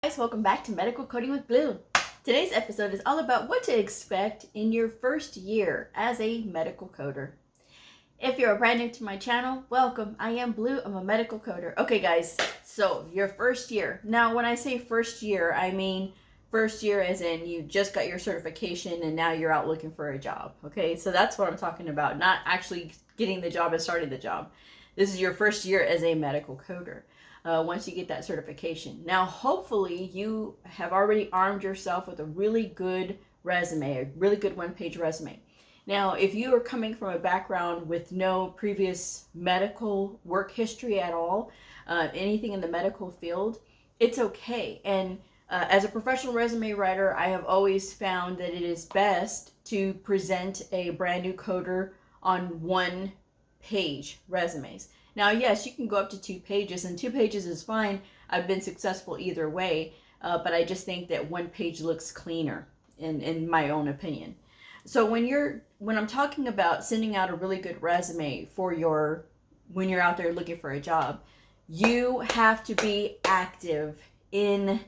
Guys, welcome back to Medical Coding with Blue. Today's episode is all about what to expect in your first year as a medical coder. If you're brand new to my channel, welcome. I am Blue. I'm a medical coder. Okay, guys, so your first year. Now, when I say first year, I mean first year as in you just got your certification and now you're out looking for a job. Okay, so that's what I'm talking about, not actually getting the job and starting the job. This is your first year as a medical coder. Once you get that certification. Now, hopefully you have already armed yourself with a really good resume, a really good one-page resume. Now, if you are coming from a background with no previous medical work history at all, anything in the medical field, it's okay. And as a professional resume writer, I have always found that it is best to present a brand new coder on one-page resumes. Now, yes, you can go up to 2 pages, and 2 pages is fine. I've been successful either way, but I just think that 1 page looks cleaner, in my own opinion. So when I'm talking about sending out a really good resume for when you're out there looking for a job, you have to be active in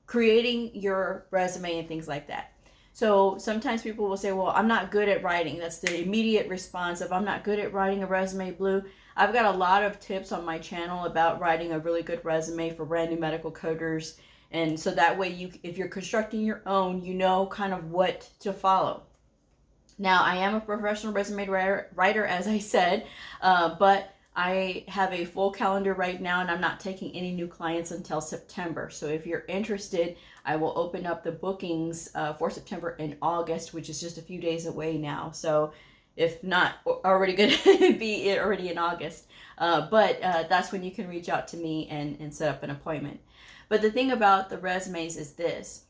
creating your resume and things like that. So sometimes people will say, well, I'm not good at writing. That's the immediate response of, I'm not good at writing a resume, Blue. I've got a lot of tips on my channel about writing a really good resume for brand new medical coders. And so that way, if you're constructing your own, you know kind of what to follow. Now, I am a professional resume writer, as I said, but I have a full calendar right now, and I'm not taking any new clients until September. So if you're interested, I will open up the bookings for September and August, which is just a few days away now. So if not already going to be already in August. But that's when you can reach out to me and set up an appointment. But the thing about the resumes is this.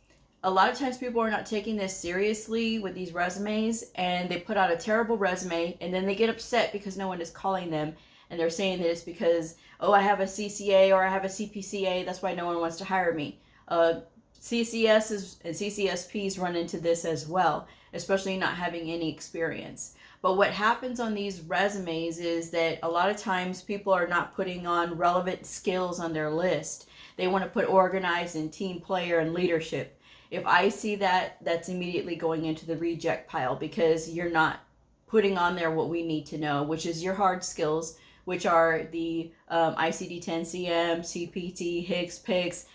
A lot of times people are not taking this seriously with these resumes, and they put out a terrible resume, and then they get upset because no one is calling them. And they're saying that it's because, oh, I have a CCA or I have a CPCA, that's why no one wants to hire me. CCSs and CCSPs run into this as well, especially not having any experience. But what happens on these resumes is that a lot of times people are not putting on relevant skills on their list. They want to put organized and team player and leadership. If I see that, that's immediately going into the reject pile because you're not putting on there what we need to know, which is your hard skills, which are the ICD-10-CM, CPT, Hicks, PICS,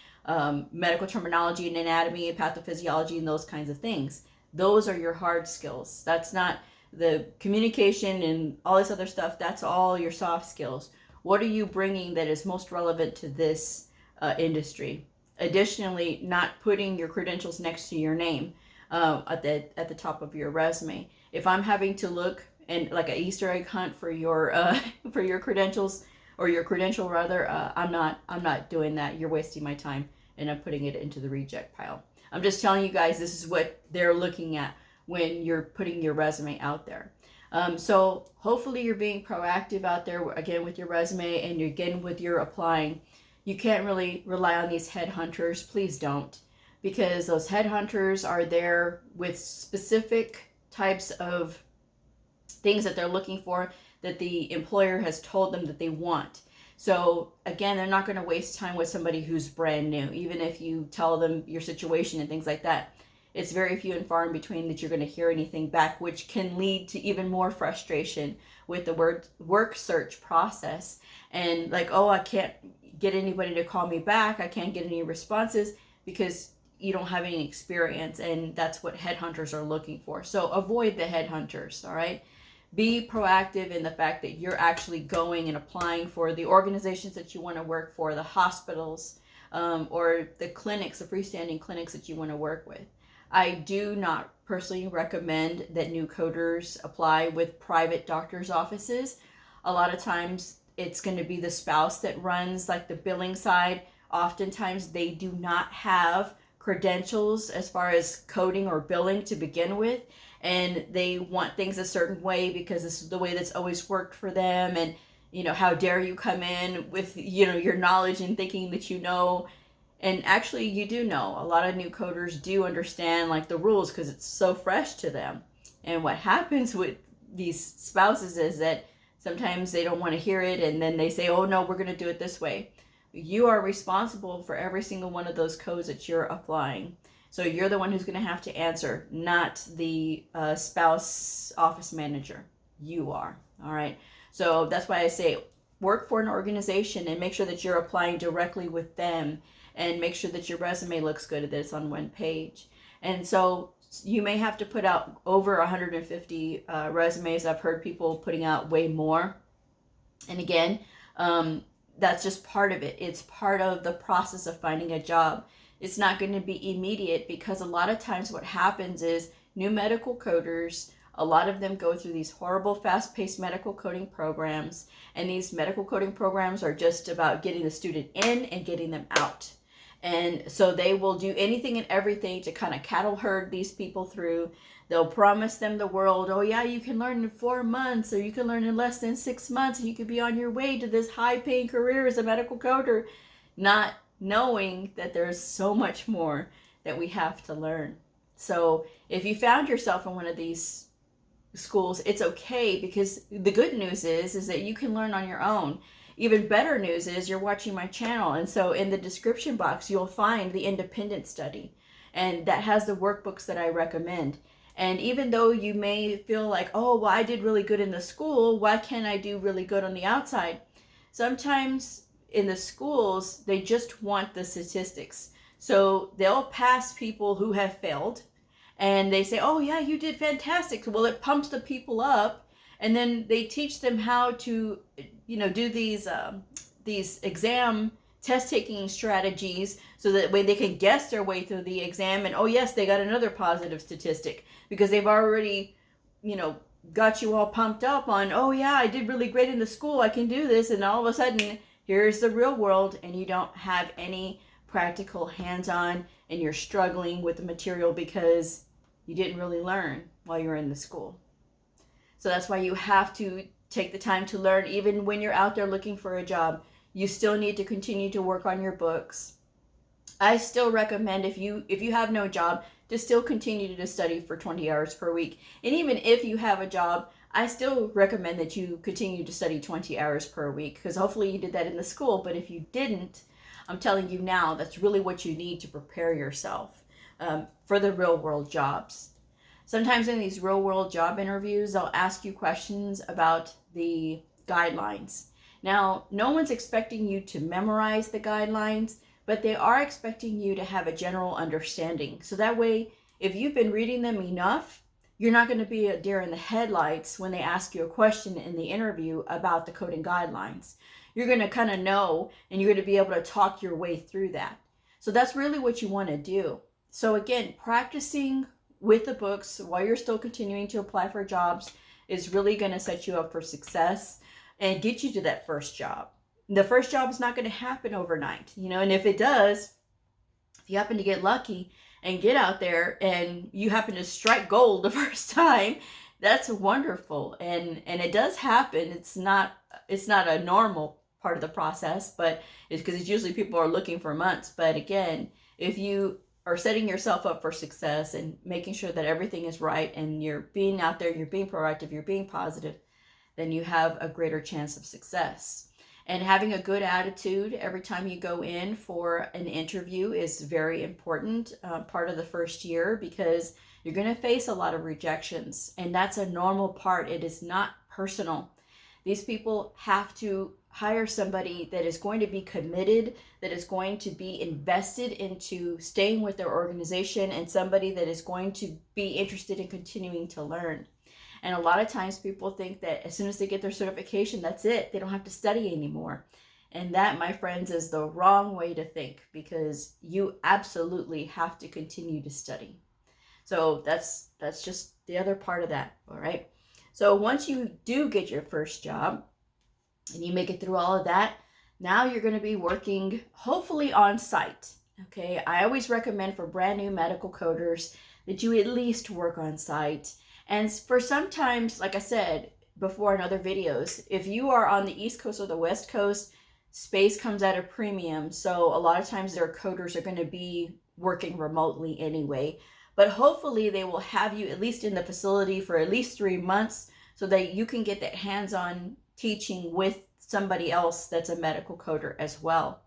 medical terminology and anatomy and pathophysiology and those kinds of things. Those are your hard skills. That's not the communication and all this other stuff. That's all your soft skills. What are you bringing that is most relevant to this industry? Additionally, not putting your credentials next to your name at the top of your resume. If I'm having to look and like an Easter egg hunt for your credentials or your credential rather, I'm not doing that. You're wasting my time, and I'm putting it into the reject pile. I'm just telling you guys this is what they're looking at when you're putting your resume out there. So hopefully you're being proactive out there again with your resume, and again with your applying. You can't really rely on these headhunters. Please don't, because those headhunters are there with specific types of things that they're looking for that the employer has told them that they want. So again, they're not going to waste time with somebody who's brand new, even if you tell them your situation and things like that. It's very few and far in between that you're going to hear anything back, which can lead to even more frustration with the work search process. And like, oh, I can't get anybody to call me back. I can't get any responses because you don't have any experience. And that's what headhunters are looking for. So avoid the headhunters, all right? Be proactive in the fact that you're actually going and applying for the organizations that you want to work for, the hospitals, or the clinics, the freestanding clinics that you want to work with. I do not personally recommend that new coders apply with private doctor's offices. A lot of times it's going to be the spouse that runs like the billing side. Oftentimes they do not have credentials as far as coding or billing to begin with, and they want things a certain way because this is the way that's always worked for them. And how dare you come in with your knowledge and thinking that you know. And actually you do know. A lot of new coders do understand like the rules because it's so fresh to them. And what happens with these spouses is that sometimes they don't want to hear it, and then they say, oh no, we're going to do it this way. you are responsible for every single one of those codes that you're applying. So you're the one who's going to have to answer, not the spouse office manager. You are. All right. So that's why I say work for an organization and make sure that you're applying directly with them, and make sure that your resume looks good, that it's on one page. And so you may have to put out over 150 resumes. I've heard people putting out way more. And again, that's just part of it. It's part of the process of finding a job. It's not going to be immediate, because a lot of times what happens is new medical coders, a lot of them go through these horrible fast-paced medical coding programs, and these medical coding programs are just about getting the student in and getting them out. And so they will do anything and everything to kind of cattle herd these people through. They'll promise them the world. Oh yeah, you can learn in 4 months, or you can learn in less than 6 months, and you could be on your way to this high-paying career as a medical coder, not knowing that there's so much more that we have to learn. So if you found yourself in one of these schools, it's okay, because the good news is that you can learn on your own. Even better news is you're watching my channel, and so in the description box you'll find the independent study, and that has the workbooks that I recommend. And even though you may feel like, oh well, I did really good in the school, why can't I do really good on the outside? Sometimes in the schools they just want the statistics, so they'll pass people who have failed, and they say, oh yeah, you did fantastic. Well, it pumps the people up, and then they teach them how to, do these exam test taking strategies, so that way they can guess their way through the exam, and oh yes, they got another positive statistic, because they've already, got you all pumped up on, oh yeah, I did really great in the school, I can do this, and all of a sudden here's the real world, and you don't have any practical hands-on, and you're struggling with the material because you didn't really learn while you're in the school. So that's why you have to take the time to learn. Even when you're out there looking for a job, you still need to continue to work on your books. I still recommend, if you have no job, to still continue to study for 20 hours per week. And even if you have a job, I still recommend that you continue to study 20 hours per week, because hopefully you did that in the school. But if you didn't, I'm telling you now, that's really what you need to prepare yourself for the real world jobs. Sometimes in these real world job interviews, they'll ask you questions about the guidelines. Now, no one's expecting you to memorize the guidelines, but they are expecting you to have a general understanding. So that way, if you've been reading them enough, you're not going to be a deer in the headlights when they ask you a question in the interview about the coding guidelines. You're going to kind of know, and you're going to be able to talk your way through that. So that's really what you want to do. So again, practicing with the books while you're still continuing to apply for jobs is really going to set you up for success and get you to that first job. The first job is not going to happen overnight, and if it does, if you happen to get lucky and get out there and you happen to strike gold the first time, that's wonderful. And it does happen. It's not a normal part of the process, but it's because it's usually people are looking for months. But again, if you are setting yourself up for success and making sure that everything is right, and you're being out there, you're being proactive, you're being positive, then you have a greater chance of success. And having a good attitude every time you go in for an interview is very important, part of the first year, because you're going to face a lot of rejections, and that's a normal part. It is not personal. These people have to hire somebody that is going to be committed, that is going to be invested into staying with their organization, and somebody that is going to be interested in continuing to learn. And a lot of times people think that as soon as they get their certification, that's it. They don't have to study anymore. And that, my friends, is the wrong way to think, because you absolutely have to continue to study. So that's just the other part of that, all right? So once you do get your first job and you make it through all of that, now you're going to be working hopefully on site, okay? I always recommend for brand new medical coders that you at least work on site. And for sometimes, like I said before in other videos, if you are on the East Coast or the West Coast, space comes at a premium. So a lot of times their coders are going to be working remotely anyway. But hopefully they will have you at least in the facility for at least 3 months, so that you can get that hands-on teaching with somebody else that's a medical coder as well.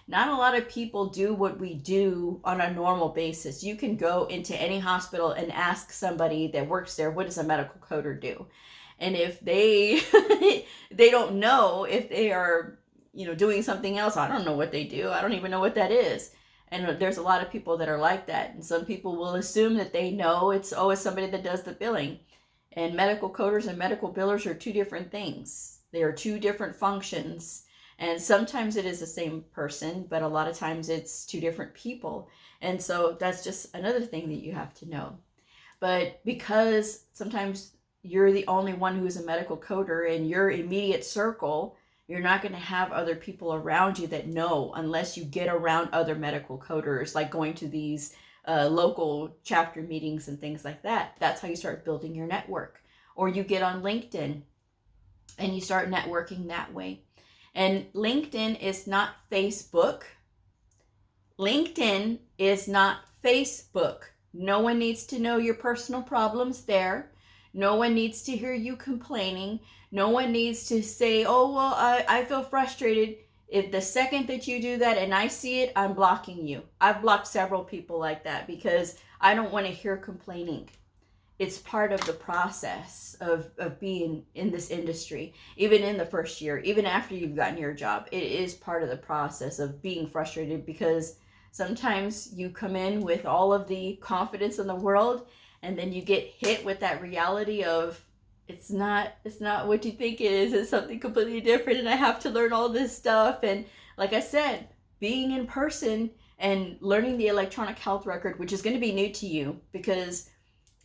Not a lot of people do what we do on a normal basis. You can go into any hospital and ask somebody that works there, what does a medical coder do? And if they they don't know, if they are, doing something else, I don't know what they do. I don't even know what that is. And there's a lot of people that are like that. And some people will assume that they know it's somebody that does the billing. And medical coders and medical billers are two different things. They are two different functions. And sometimes it is the same person, but a lot of times it's two different people. And so that's just another thing that you have to know. But because sometimes you're the only one who is a medical coder in your immediate circle, you're not going to have other people around you that know, unless you get around other medical coders, like going to these local chapter meetings and things like that. That's how you start building your network. Or you get on LinkedIn and you start networking that way. And LinkedIn is not Facebook. LinkedIn is not Facebook. No one needs to know your personal problems there. No one needs to hear you complaining. No one needs to say, oh, well, I feel frustrated. If the second that you do that and I see it, I'm blocking you. I've blocked several people like that because I don't want to hear complaining. It's part of the process of being in this industry, even in the first year, even after you've gotten your job. It is part of the process of being frustrated, because sometimes you come in with all of the confidence in the world, and then you get hit with that reality of it's not what you think it is. It's something completely different, and I have to learn all this stuff. And like I said, being in person and learning the electronic health record, which is going to be new to you, because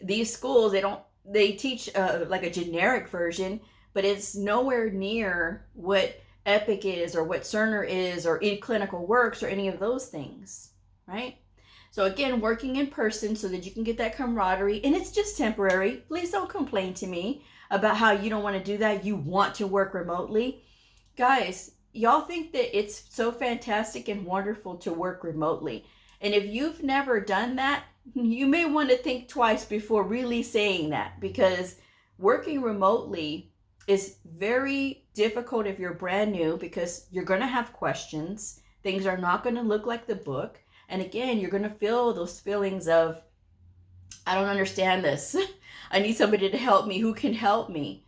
these schools, they teach like a generic version, but it's nowhere near what Epic is or what Cerner is or eClinical Works or any of those things, right? So again, working in person so that you can get that camaraderie, and it's just temporary. Please don't complain to me about how you don't want to do that. You want to work remotely. Guys, y'all think that it's so fantastic and wonderful to work remotely. And if you've never done that, you may want to think twice before really saying that, because working remotely is very difficult if you're brand new, because you're going to have questions. Things are not going to look like the book. And again, you're going to feel those feelings of, I don't understand this. I need somebody to help me. Who can help me?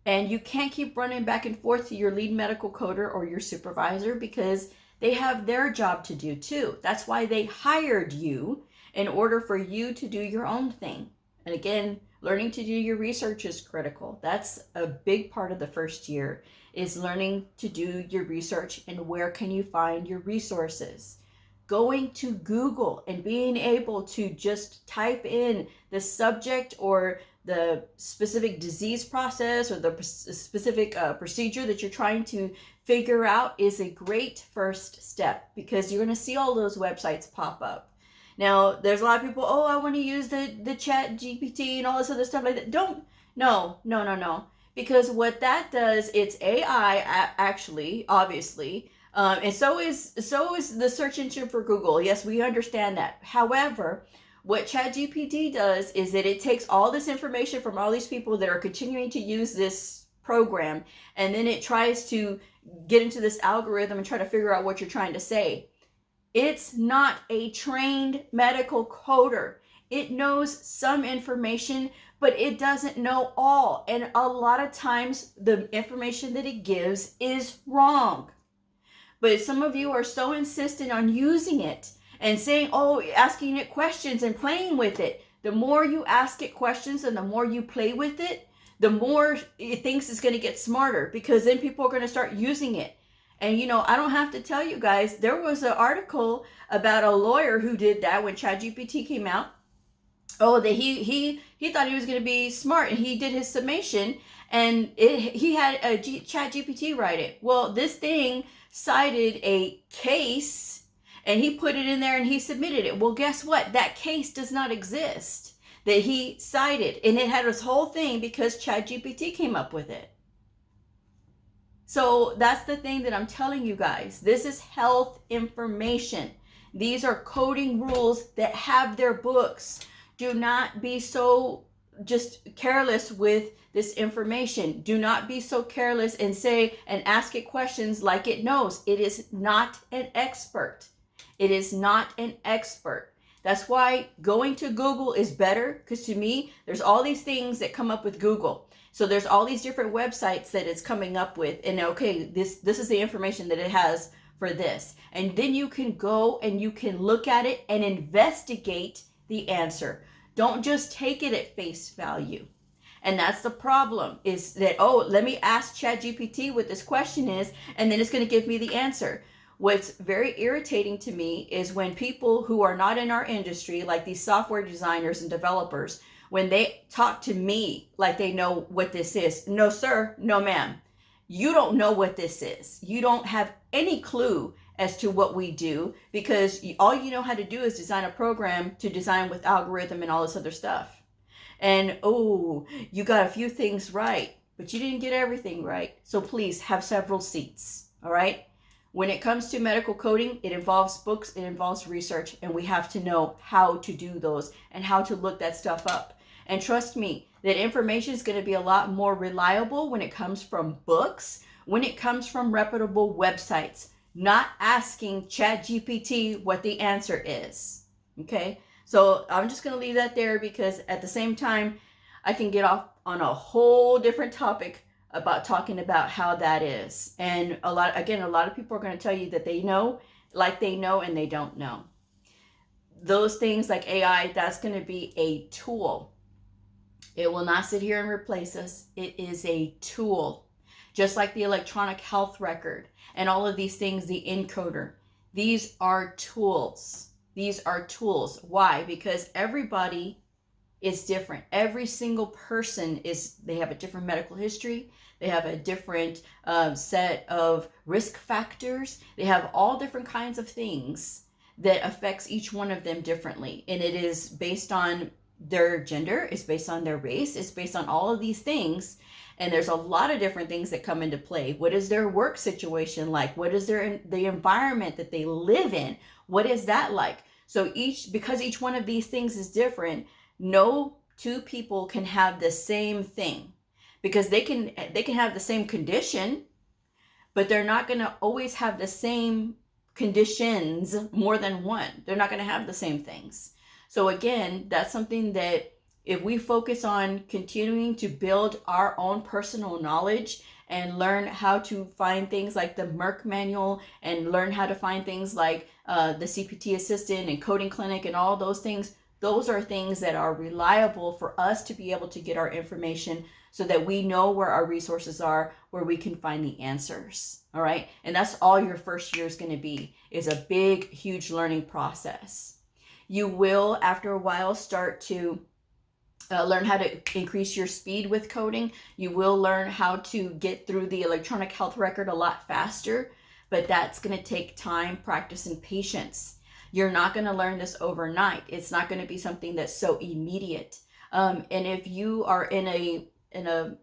And you can't keep running back and forth to your lead medical coder or your supervisor, because they have their job to do too. That's why they hired you, in order for you to do your own thing. And again, learning to do your research is critical. That's a big part of the first year, is learning to do your research and where can you find your resources. Going to Google and being able to just type in the subject or the specific disease process or the specific procedure that you're trying to figure out is a great first step, because you're going to see all those websites pop up. Now, there's a lot of people, I want to use the chat GPT and all this other stuff like that. No. Because what that does, it's AI actually, obviously. And so is the search engine for Google. Yes, we understand that. However, what ChatGPT does is that it takes all this information from all these people that are continuing to use this program, and then it tries to get into this algorithm and try to figure out what you're trying to say. It's not a trained medical coder. It knows some information, but it doesn't know all. And a lot of times the information that it gives is wrong. But some of you are so insistent on using it and saying, asking it questions and playing with it. The more you ask it questions and the more you play with it, the more it thinks it's going to get smarter, because then people are going to start using it. And, I don't have to tell you guys, there was an article about a lawyer who did that when ChatGPT came out. That he thought he was going to be smart, and he did his summation, and he had a ChatGPT write it. Well, this thing cited a case, and he put it in there and he submitted it. Well, guess what? That case does not exist that he cited, and it had this whole thing because ChatGPT came up with it. So that's the thing that I'm telling you guys. This is health information. These are coding rules that have their books. Do not be so just careless with this information. Do not be so careless and say and ask it questions like it knows. It is not an expert. It is not an expert. That's why going to Google is better, because to me, there's all these things that come up with Google. So there's all these different websites that it's coming up with, and okay, this is the information that it has for this. And then you can go and you can look at it and investigate the answer. Don't just take it at face value. And that's the problem, is that, oh, let me ask ChatGPT what this question is, and then it's going to give me the answer. What's very irritating to me is when people who are not in our industry, like these software designers and developers, when they talk to me like they know what this is. No, sir. No, ma'am. You don't know what this is. You don't have any clue as to what we do, because all you know how to do is design a program to design with algorithm and all this other stuff. And oh, you got a few things right, but you didn't get everything right. So please have several seats. All right. When it comes to medical coding, it involves books, it involves research, and we have to know how to do those and how to look that stuff up. And trust me, that information is going to be a lot more reliable when it comes from books, when it comes from reputable websites, not asking ChatGPT what the answer is. Okay, so I'm just going to leave that there, because at the same time, I can get off on a whole different topic about talking about how that is. And a lot of people are going to tell you that they know, like they know, and they don't know. Those things like AI, that's going to be a tool. It will not sit here and replace us. It is a tool. Just like the electronic health record and all of these things, the encoder. These are tools. These are tools. Why? Because everybody is different. Every single person they have a different medical history. They have a different set of risk factors. They have all different kinds of things that affects each one of them differently. And it is based on their gender, it's based on their race, it's based on all of these things. And there's a lot of different things that come into play. What is their work situation like? What is the environment that they live in? What is that like? So because each one of these things is different, no two people can have the same thing, because they can have the same condition, but they're not going to always have the same conditions, more than one. They're not going to have the same things. So again, that's something that if we focus on continuing to build our own personal knowledge and learn how to find things like the Merck manual, and learn how to find things like the CPT assistant and coding clinic and all those things, those are things that are reliable for us to be able to get our information, so that we know where our resources are, where we can find the answers. All right. And that's all your first year is going to be, is a big, huge learning process. You will, after a while, start to learn how to increase your speed with coding. You will learn how to get through the electronic health record a lot faster, but that's going to take time, practice, and patience. You're not going to learn this overnight. It's not going to be something that's so immediate. And if you are in a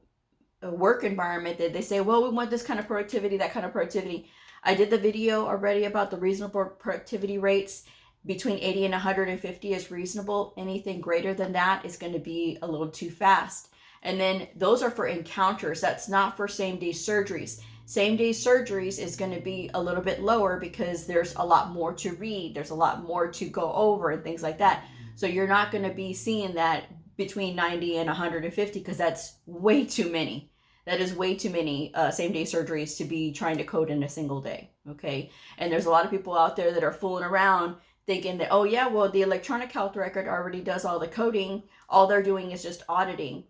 work environment that they say, well, we want this kind of productivity, that kind of productivity. I did the video already about the reasonable productivity rates. Between 80 and 150 is reasonable. Anything greater than that is going to be a little too fast. And then those are for encounters. That's not for same-day surgeries. Same-day surgeries is going to be a little bit lower, because there's a lot more to read. There's a lot more to go over and things like that. So you're not going to be seeing that between 90 and 150, because that's way too many. That is way too many same-day surgeries to be trying to code in a single day. Okay. And there's a lot of people out there that are fooling around thinking that, oh yeah, well, the electronic health record already does all the coding. All they're doing is just auditing.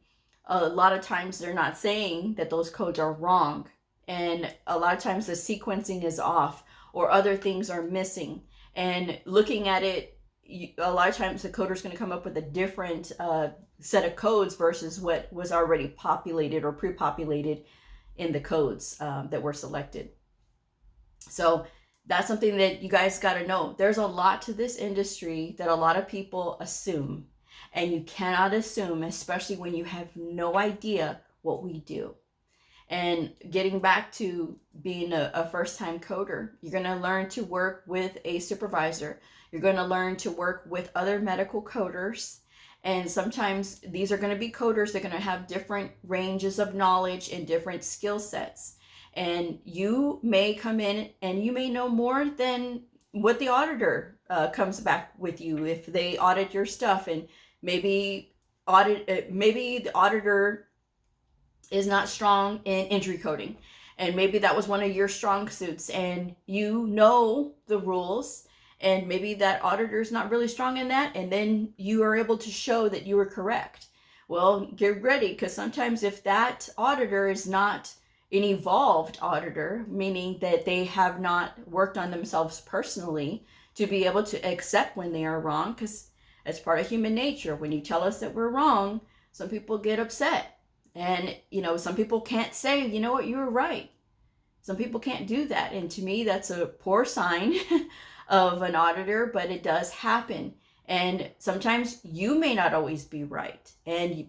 A lot of times they're not saying that those codes are wrong. And a lot of times the sequencing is off, or other things are missing. And looking at it, a lot of times the coder is going to come up with a different set of codes versus what was already populated or pre-populated in the codes that were selected. So that's something that you guys got to know. There's a lot to this industry that a lot of people assume, and you cannot assume, especially when you have no idea what we do. And getting back to being a first-time coder, you're going to learn to work with a supervisor. You're going to learn to work with other medical coders, And sometimes these are going to be coders. They're going to have different ranges of knowledge and different skill sets. And you may come in and you may know more than what the auditor comes back with you if they audit your stuff. And maybe the auditor is not strong in injury coding. And maybe that was one of your strong suits and you know the rules, and maybe that auditor is not really strong in that, and then you are able to show that you were correct. Well, get ready, because sometimes if that auditor is not an evolved auditor, meaning that they have not worked on themselves personally to be able to accept when they are wrong, because as part of human nature, when you tell us that we're wrong, some people get upset. And, some people can't say, you know what, you were right. Some people can't do that. And to me, that's a poor sign of an auditor, but it does happen. And sometimes you may not always be right.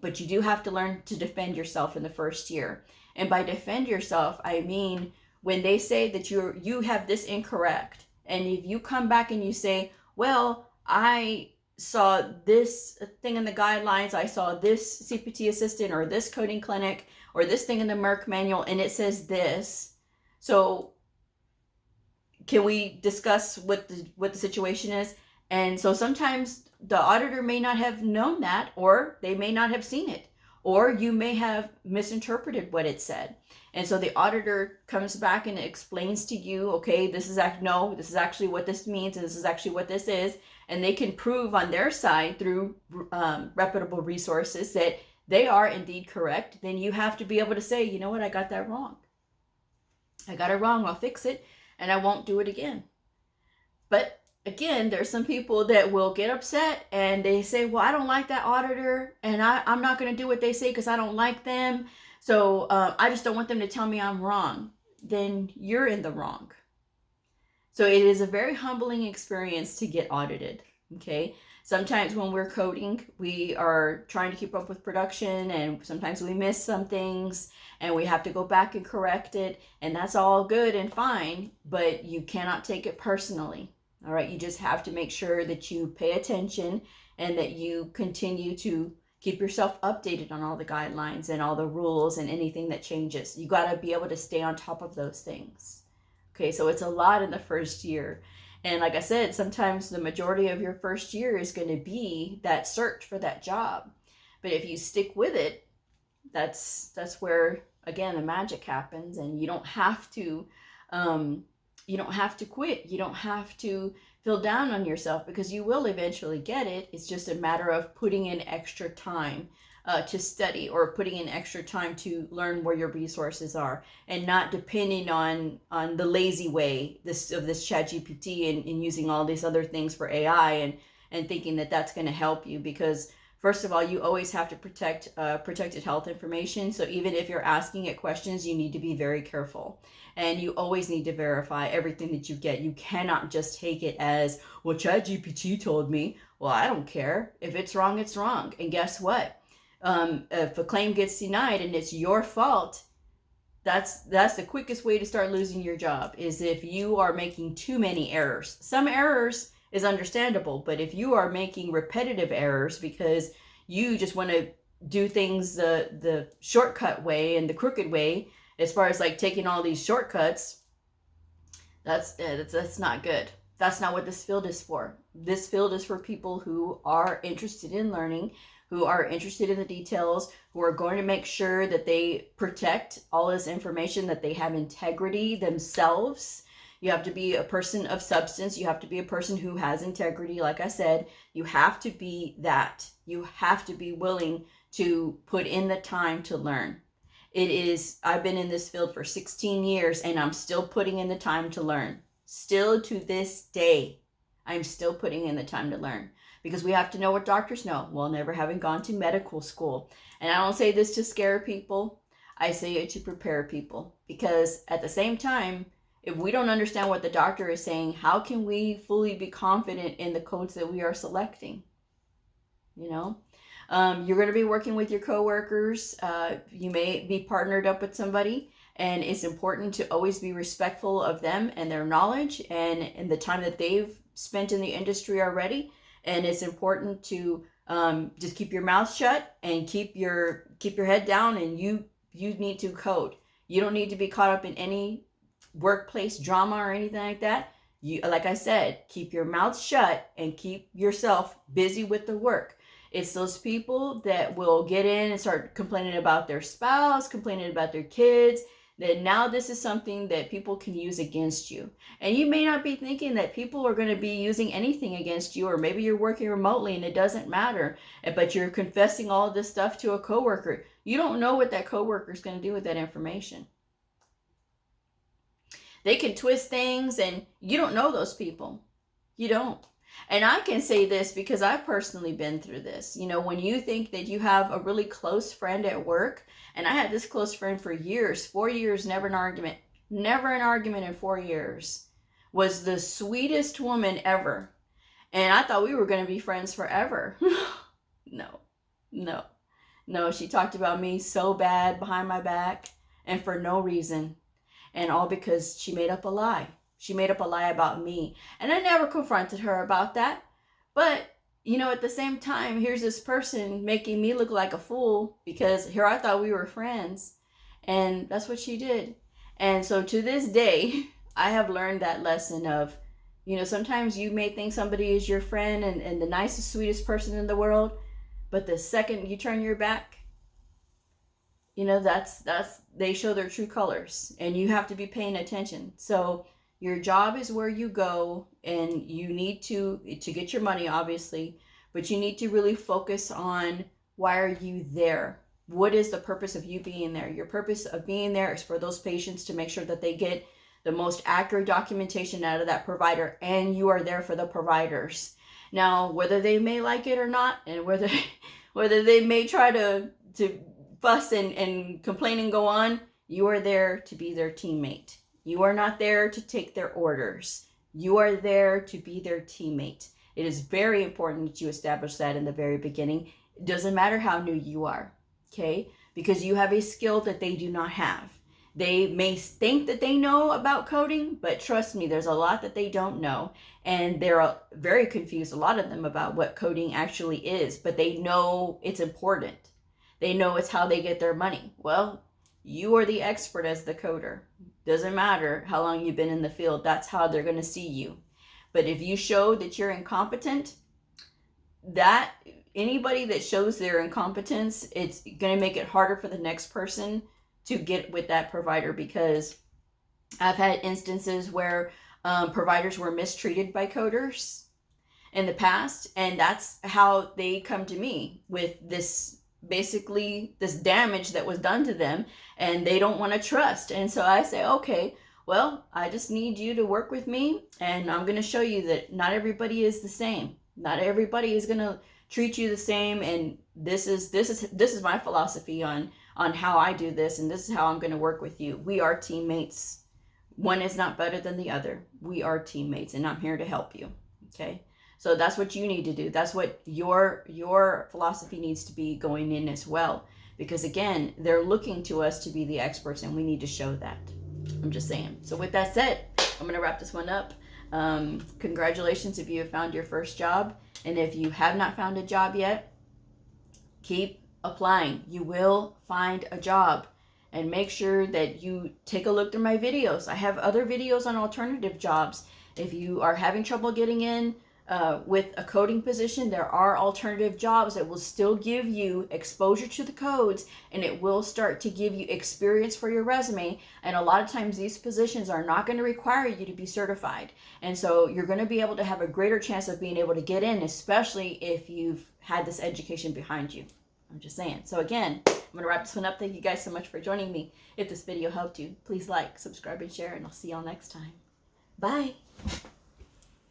But you do have to learn to defend yourself in the first year. And by defend yourself, I mean, when they say that you have this incorrect, and if you come back and you say, well, I saw this thing in the guidelines, I saw this CPT assistant or this coding clinic or this thing in the Merck manual, and it says this. So can we discuss what the situation is? And so sometimes the auditor may not have known that, or they may not have seen it, or you may have misinterpreted what it said. And so the auditor comes back and explains to you, okay, this is actually what this means, and this is actually what this is. And they can prove on their side through reputable resources that they are indeed correct. Then you have to be able to say, you know what, I got that wrong. I got it wrong, I'll fix it, and I won't do it again. But again, there's some people that will get upset and they say, well, I don't like that auditor, and I'm not going to do what they say because I don't like them. So I just don't want them to tell me I'm wrong. Then you're in the wrong. So it is a very humbling experience to get audited, okay? Sometimes when we're coding, we are trying to keep up with production, and sometimes we miss some things and we have to go back and correct it, and that's all good and fine, but you cannot take it personally, all right? You just have to make sure that you pay attention and that you continue to keep yourself updated on all the guidelines and all the rules and anything that changes. You got to be able to stay on top of those things. Okay, so it's a lot in the first year. And like I said, sometimes the majority of your first year is going to be that search for that job. But if you stick with it, that's where, again, the magic happens, and you don't have to quit. You don't have to feel down on yourself, because you will eventually get it. It's just a matter of putting in extra time to study, or putting in extra time to learn where your resources are, and not depending on the lazy way of this ChatGPT and using all these other things for AI and thinking that that's going to help you. Because first of all, you always have to protect protected health information. So even if you're asking it questions, you need to be very careful, and you always need to verify everything that you get. You cannot just take it as, well, ChatGPT told me. Well, I don't care. If it's wrong, it's wrong. And guess what? If a claim gets denied and it's your fault, that's the quickest way to start losing your job, is if you are making too many errors. Some errors is understandable, but if you are making repetitive errors because you just want to do things the shortcut way and the crooked way, as far as like taking all these shortcuts, that's not good. That's not what this field is for. This field is for people who are interested in learning, who are interested in the details, who are going to make sure that they protect all this information, that they have integrity themselves. You have to be a person of substance. You have to be a person who has integrity. Like I said, you have to be that. You have to be willing to put in the time to learn. I've been in this field for 16 years and I'm still putting in the time to learn. Still to this day, I'm still putting in the time to learn. Because we have to know what doctors know, while never having gone to medical school. And I don't say this to scare people. I say it to prepare people. Because at the same time, if we don't understand what the doctor is saying, how can we fully be confident in the codes that we are selecting? You're going to be working with your coworkers. You may be partnered up with somebody. And it's important to always be respectful of them and their knowledge and the time that they've spent in the industry already. And it's important to Just keep your mouth shut and keep your head down, and you need to code. You don't need to be caught up in any workplace drama or anything like that. You, like I said, keep your mouth shut and keep yourself busy with the work. It's those people that will get in and start complaining about their spouse, complaining about their kids, that now this is something that people can use against you. And you may not be thinking that people are going to be using anything against you, or maybe you're working remotely and it doesn't matter, but you're confessing all of this stuff to a coworker. You don't know what that coworker is going to do with that information. They can twist things, and you don't know those people. You don't. And I can say this because I've personally been through this. You know, when you think that you have a really close friend at work, and I had this close friend for years, 4 years, never an argument in 4 years, was the sweetest woman ever. And I thought we were going to be friends forever. No, she talked about me so bad behind my back, and for no reason. And all because she made up a lie. She made up a lie about me. And I never confronted her about that. But, you know, at the same time, here's this person making me look like a fool because here I thought we were friends. And that's what she did. And so to this day, I have learned that lesson of, you know, sometimes you may think somebody is your friend and the nicest, sweetest person in the world. But the second you turn your back, you know, that's they show their true colors, and you have to be paying attention. So your job is where you go, and you need to get your money, obviously, but you need to really focus on, why are you there? What is the purpose of you being there? Your purpose of being there is for those patients to make sure that they get the most accurate documentation out of that provider, and you are there for the providers. Now, whether they may like it or not, and whether they may try to fuss and complain and go on, you are there to be their teammate. You are not there to take their orders. You are there to be their teammate. It is very important that you establish that in the very beginning. It doesn't matter how new you are, okay? Because you have a skill that they do not have. They may think that they know about coding, but trust me, there's a lot that they don't know. And they're very confused, a lot of them, about what coding actually is, but they know it's important. They know it's how they get their money. Well, you are the expert as the coder. Doesn't matter how long you've been in the field. That's how they're going to see you. But if you show that you're incompetent, that anybody that shows their incompetence, it's going to make it harder for the next person to get with that provider, because I've had instances where providers were mistreated by coders in the past, and that's how they come to me with this, basically this damage that was done to them, and they don't want to trust. And so I say, okay, well, I just need you to work with me, and I'm going to show you that not everybody is the same. Not everybody is going to treat you the same, and this is my philosophy on how I do this, and this is how I'm going to work with you. We are teammates. One is not better than the other. We are teammates, and I'm here to help you. Okay? So that's what you need to do. That's what your philosophy needs to be going in as well. Because again, they're looking to us to be the experts, and we need to show that. I'm just saying. So with that said, I'm going to wrap this one up. Congratulations if you have found your first job. And if you have not found a job yet, keep applying. You will find a job. And make sure that you take a look through my videos. I have other videos on alternative jobs. If you are having trouble getting in with a coding position, there are alternative jobs that will still give you exposure to the codes, and it will start to give you experience for your resume. And a lot of times these positions are not going to require you to be certified. And so you're going to be able to have a greater chance of being able to get in, especially if you've had this education behind you. I'm just saying. So again, I'm going to wrap this one up. Thank you guys so much for joining me. If this video helped you, please like, subscribe, and share, and I'll see y'all next time. Bye.